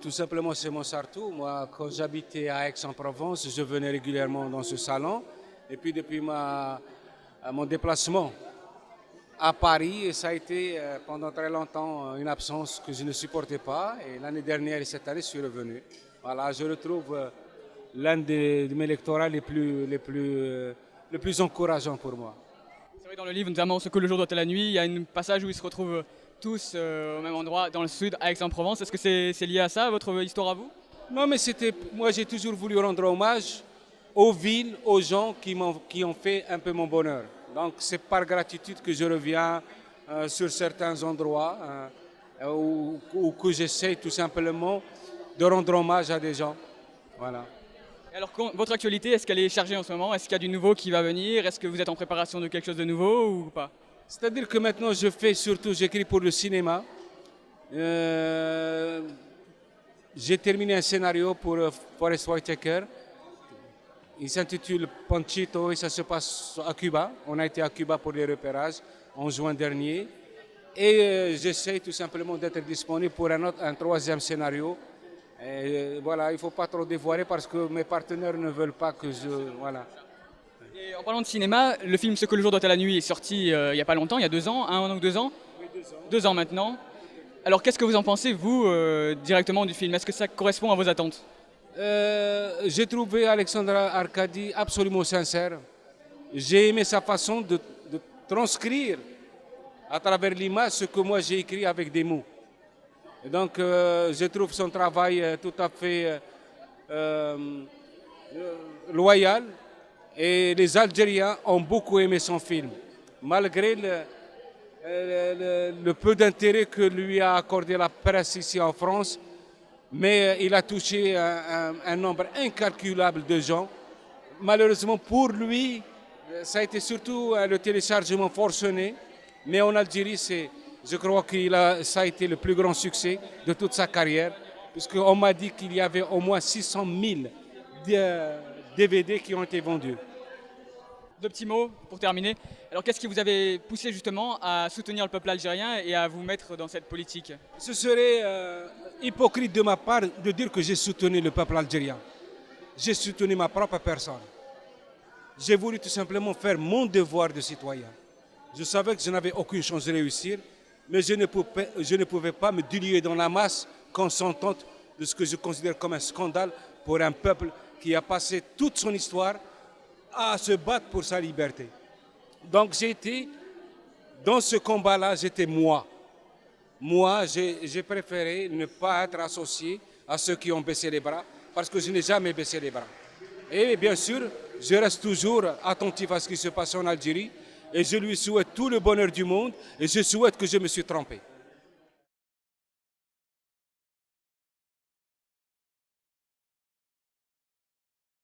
Tout simplement, c'est mon sartou. Moi, quand j'habitais à Aix-en-Provence, je venais régulièrement dans ce salon. Et puis depuis mon déplacement à Paris, ça a été pendant très longtemps une absence que je ne supportais pas. Et l'année dernière et cette année, je suis revenu. Voilà, je retrouve l'un de mes lectorats les plus encourageants pour moi. C'est vrai, dans le livre, notamment Ce que le jour doit à la nuit, il y a un passage où ils se retrouvent tous au même endroit, dans le sud, à Aix-en-Provence. Est-ce que c'est lié à ça, votre histoire à vous? Non, mais moi j'ai toujours voulu rendre hommage aux villes, aux gens qui ont fait un peu mon bonheur. Donc c'est par gratitude que je reviens sur certains endroits où que j'essaie tout simplement de rendre hommage à des gens. Voilà. Et alors, votre actualité, est-ce qu'elle est chargée en ce moment? Est-ce qu'il y a du nouveau qui va venir? Est-ce que vous êtes en préparation de quelque chose de nouveau ou pas? C'est-à-dire que maintenant j'écris pour le cinéma. J'ai terminé un scénario pour Forest Whitaker. Il s'intitule Panchito et ça se passe à Cuba. On a été à Cuba pour les repérages en juin dernier. Et j'essaie tout simplement d'être disponible pour un troisième scénario. Et voilà, il ne faut pas trop dévoiler parce que mes partenaires ne veulent pas que je... Voilà. Et en parlant de cinéma, le film Ce que le jour doit à la nuit est sorti il n'y a pas longtemps, il y a 2 ans, 1 an ou 2 ans? Oui, 2 ans. 2 ans maintenant. Alors qu'est-ce que vous en pensez, vous, directement du film? Est-ce que ça correspond à vos attentes? J'ai trouvé Alexandra Arcadi absolument sincère. J'ai aimé sa façon de transcrire à travers l'image ce que moi j'ai écrit avec des mots. Et donc je trouve son travail tout à fait loyal et les Algériens ont beaucoup aimé son film, malgré le peu d'intérêt que lui a accordé la presse ici en France. Mais il a touché un nombre incalculable de gens. Malheureusement pour lui, ça a été surtout le téléchargement forcené. Mais en Algérie, je crois que ça a été le plus grand succès de toute sa carrière. Puisqu'on m'a dit qu'il y avait au moins 600 000 DVD qui ont été vendus. 2 petits mots pour terminer. Alors qu'est-ce qui vous avait poussé justement à soutenir le peuple algérien et à vous mettre dans cette politique? Ce serait hypocrite de ma part de dire que j'ai soutenu le peuple algérien. J'ai soutenu ma propre personne. J'ai voulu tout simplement faire mon devoir de citoyen. Je savais que je n'avais aucune chance de réussir, mais je ne pouvais pas me diluer dans la masse consentante de ce que je considère comme un scandale pour un peuple qui a passé toute son histoire à se battre pour sa liberté. Donc dans ce combat-là, j'étais moi. Moi, j'ai préféré ne pas être associé à ceux qui ont baissé les bras, parce que je n'ai jamais baissé les bras. Et bien sûr, je reste toujours attentif à ce qui se passe en Algérie, et je lui souhaite tout le bonheur du monde, et je souhaite que je me suis trompé.